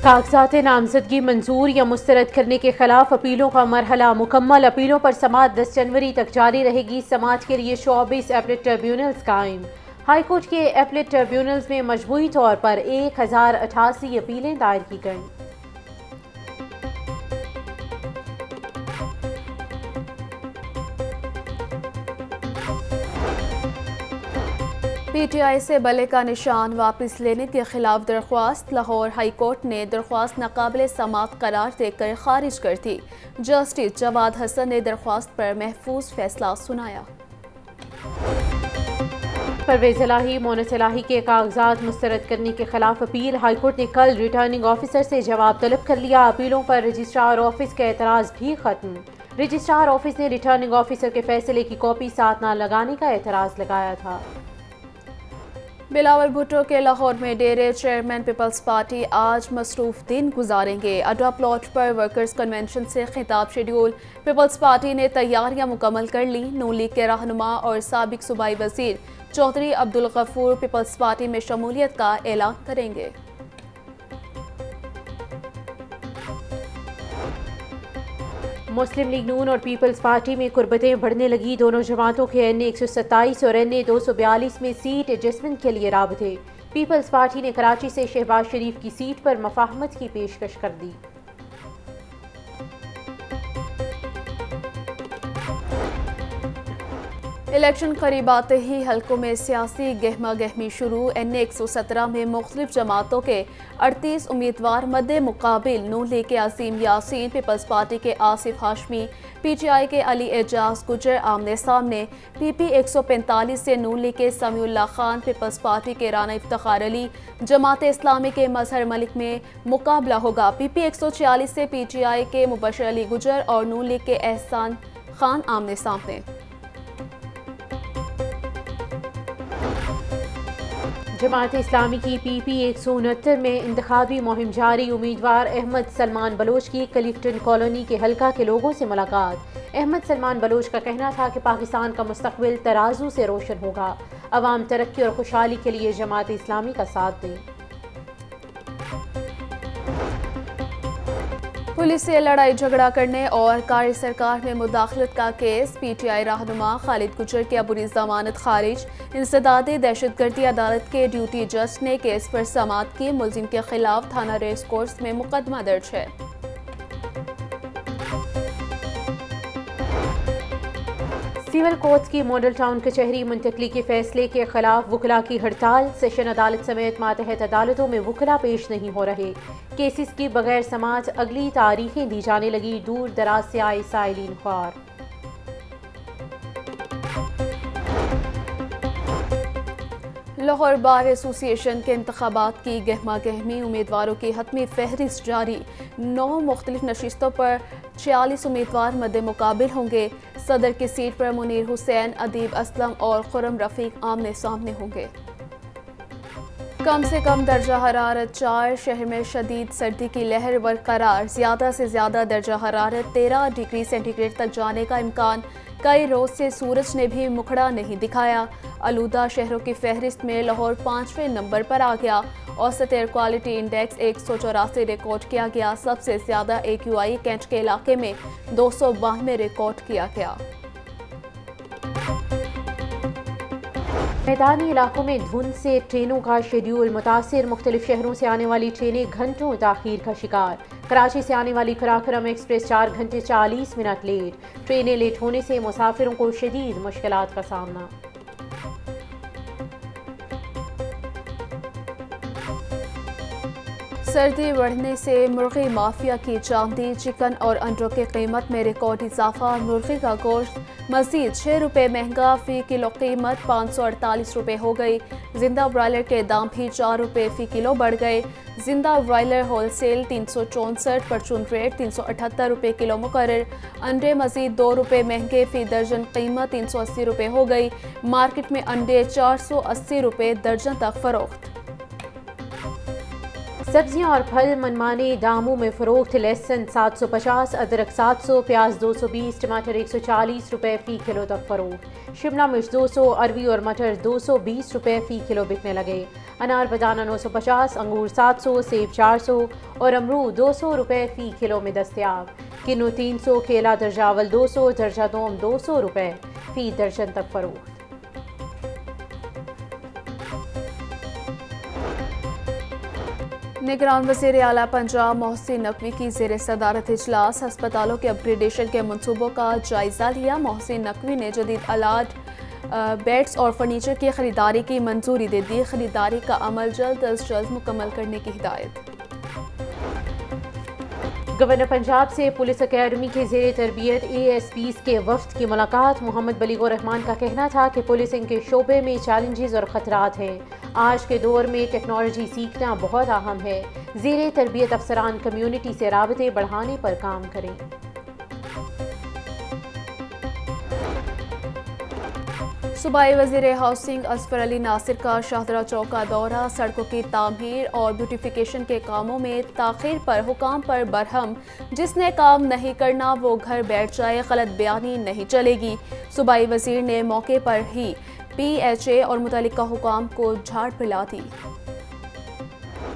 कागजात नामजदगी मंजूर या मुस्तरद करने के खिलाफ अपीलों का मरहला मुकम्मल। अपीलों पर समाअत 10 जनवरी तक जारी रहेगी। समाअत के लिए 24 एपलेट ट्रिब्यूनल्स कायम। हाईकोर्ट के एपलेट ट्रिब्यूनल्स में मजमूई तौर पर 1088 अपीलें दायर की गईं। पीटीआई से बल्ले का निशान वापस लेने के खिलाफ दरख्वास्त। लाहौर हाई कोर्ट ने दरख्वास्त नाकाबिले समाअत करार देकर खारिज कर दी। जस्टिस जवाद हसन ने दरख्वास्त पर महफूज फैसला सुनाया। परवेज इलाही मोनस इलाही के कागजात मुस्तरद करने के खिलाफ अपील। हाईकोर्ट ने कल रिटर्निंग ऑफिसर से जवाब तलब कर लिया। अपीलों पर रजिस्ट्रार ऑफिस का एतराज़ भी खत्म। रजिस्ट्रार ऑफिस ने रिटर्निंग ऑफिसर के फैसले की कॉपी साथ न लगाने का एतराज़ लगाया था। बिलावल भुट्टो के लाहौर में डेरे चेयरमैन पीपल्स पार्टी आज मसरूफ दिन गुजारेंगे। अड्डा प्लॉट पर वर्कर्स कन्वेंशन से खिताब शेड्यूल। पीपल्स पार्टी ने तैयारियां मुकम्मल कर ली। नून लीग के रहनुमा और साबिक सूबाई वजीर चौधरी अब्दुल गफूर पीपल्स पार्टी में शमूलियत का ऐलान करेंगे। मुस्लिम लीग नून और पीपल्स पार्टी में कुर्बतें बढ़ने लगी। दोनों जमातों के NA 127 और NA 242 में सीट एडजस्टमेंट के लिए राबते। पीपल्स पार्टी ने कराची से शहबाज शरीफ की सीट पर मफाहमत की पेशकश कर दी। इलेक्शन करीब आते ही हलकों में सियासी गहमा गहमी शुरू। NA 117 में मुख्तलिफ जमातों के 38 उम्मीदवार मद्दे मुकाबिल नून लीग के अजीम यासीन, पीपल्स पार्टी के आसिफ हाशमी, PTI के अली एजाज गुजर आमने सामने। PP 145 से नून लीग के समीउल्लाह खान, पीपल्स पार्टी के राना इफ्तिखार अली, जमात इस्लामी के मजहर मलिक में मुकाबला होगा। PP 146 से PTI के मुबशर अली गुजर और नून लीग के एहसान खान आमने सामने। जमात इस्लामी की PP 169 में इंतखाबी मुहिम जारी। उम्मीदवार अहमद सलमान बलोच की क्लिफ्टन कॉलोनी के हल्का के लोगों से मुलाकात। अहमद सलमान बलोच का कहना था कि पाकिस्तान का मुस्तकबिल तराजू से रोशन होगा। अवाम तरक्की और खुशहाली के लिए जमात इस्लामी का साथ दें। पुलिस से लड़ाई झगड़ा करने और कार्य सरकार में मुदाखलत का केस। PTI रहनुमा खालिद गुजर की अबूरी जमानत खारिज। इंसदादे दहशतगर्दी अदालत के ड्यूटी जज ने केस पर समाअत की। मुलजिम के खिलाफ थाना रेस कोर्स में मुकदमा दर्ज है। सिविल कोर्ट्स की मॉडल टाउन कचहरी मुंतकली के फैसले के खिलाफ वकला की हड़ताल। सेशन अदालत समेत मातहत अदालतों में वकला पेश नहीं हो रहे। केसेस की बगैर समाअत अगली तारीखें दी जाने लगी। दूर दराज से आए साइलिन ख्वार। लाहौर बार एसोसिएशन के इंतखाबात की गहमा गहमी। उम्मीदवारों की हतमी फहरिस्त जारी। 9 मुख्तलिफ नशिस्तों पर 46 उम्मीदवार मद्दे मुकाबिल होंगे। सदर की सीट पर मुनीर हुसैन, अदीब असलम और खुरम रफीक आमने सामने होंगे। कम से कम दर्जा हरारत 4। शहर में शदीद सर्दी की लहर बरकरार। ज़्यादा से ज़्यादा दर्जा हरारत 13 डिग्री सेंटीग्रेड तक जाने का इम्कान। कई रोज से सूरज ने भी मुखड़ा नहीं दिखाया। आलूदा शहरों की फहरिस्त में लाहौर 5वें नंबर पर आ गया। औसत एयर क्वालिटी इंडेक्स 184 रिकॉर्ड किया गया। सबसे ज़्यादा AQI कैंट के इलाके में 292 रिकॉर्ड किया गया। मैदानी इलाकों में धुंध से ट्रेनों का शेड्यूल मुतासिर। मुख्तलिफ शहरों से आने वाली ट्रेनें घंटों ताखीर का शिकार। कराची से आने वाली कराकरम एक्सप्रेस 4 घंटे 40 मिनट लेट। ट्रेनें लेट होने से मुसाफिरों को शदीद मुश्किलात का सामना। सर्दी बढ़ने से मुर्गी माफिया की चांदी। चिकन और अंडों की कीमत में रिकॉर्ड इजाफा। मुर्गी का गोश्त मजीद 6 रुपये महंगा। फी किलो कीमत 548 रुपये हो गई। जिंदा ब्रायलर के दाम भी 4 रुपये फी किलो बढ़ गए। जिंदा ब्रायलर होलसेल 364, परचून रेट 378 रुपये किलो मुकर्रर। अंडे मजीद 2 रुपये महंगे। फी दर्जन कीमत 380 रुपये हो गई। मार्केट में अंडे 480 रुपये दर्जन तक फरोख्त। सब्जियां और फल मनमाने दामों में फरोख्त। लहसुन 750, अदरक 700, प्याज 220, टमाटर 140 रुपए फ़ी किलो तक फरोख्त। शिमला मिर्च 200, अरवी और मटर 220 रुपए फ़ी किलो बिकने लगे। अनार बनाना 950, अंगूर 700, सेब 400 और अमरूद 200 रुपए फ़ी किलो में दस्तयाब। किन्नू 300, केला दर्जावल 200, दर्जा दोम 200 रुपए फ़ी दर्जन तक फरोख्त। निगरान वज़ीर आला पंजाब मोहसिन नकवी की ज़ेर सदारत इजलास अस्पतालों के अपग्रेडेशन के मनसूबों का जायज़ा लिया। मोहसिन नकवी ने जदीद आलात, बेड्स और फर्नीचर की खरीदारी की मंजूरी दे दी। खरीदारी का अमल जल्द अज जल्द मुकम्मल करने की हिदायत। गवर्नर पंजाब से पुलिस अकेडमी के ज़ेर तरबियत ASPs के वफ्द की मुलाकात। मोहम्मद बलीगुर रहमान का कहना था कि पुलिसिंग के शोबे में चैलेंजेस और ख़तरात हैं। आज के दौर में टेक्नोलॉजी सीखना बहुत अहम है। ज़ेर तरबियत अफसरान कम्यूनिटी से राबते बढ़ाने पर काम करें। सूबाई वज़ीर हाउसिंग असफर अली नासिर का शाहदरा चौक का दौरा। सड़कों की तामीर और ब्यूटिफिकेशन के कामों में ताख़ीर पर हुकाम पर बरहम। जिसने काम नहीं करना वो घर बैठ जाए, गलत बयानी नहीं चलेगी। सूबाई वज़ीर ने मौके पर ही PHA और मुतल्लिका हुकाम को झाड़ पिला दी।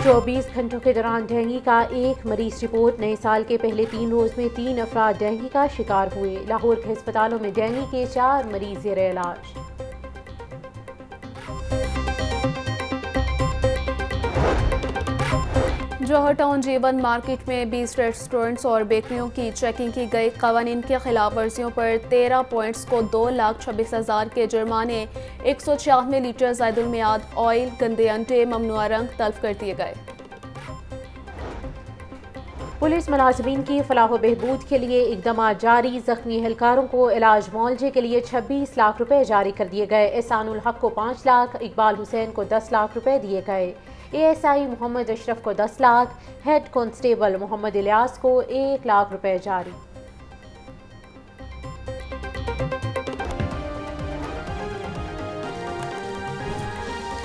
24 घंटों के दौरान डेंगू का एक मरीज रिपोर्ट। नए साल के पहले 3 रोज में 3 अफराद डेंगू का शिकार हुए। लाहौर के अस्पतालों में डेंगू के 4 मरीज ज़ेर इलाज। जौहर टाउन जीवन मार्केट में 20 रेस्टोरेंट्स और बेकरियों की चेकिंग की गई। कवानीन की खिलाफ वर्जियों पर 13 पॉइंट्स को 2,26,000 के जुर्माने। 196 लीटर ज़ायदुल मियाद ऑयल, गंदे अंडे, ममनुआ रंग तल्फ कर दिए गए। पुलिस मुलाजमीन की फलाह बहबूद के लिए इकदाम जारी। जख्मी एहलकारों को इलाज मुआवजे के लिए 26 लाख रुपए जारी कर दिए गए। एहसानुल हक को 5 लाख, इकबाल हुसैन को 10 लाख रुपए दिए गए। ASI मोहम्मद अशरफ को 10 लाख, हेड कांस्टेबल मोहम्मद इलियास को 1 लाख रुपए जारी।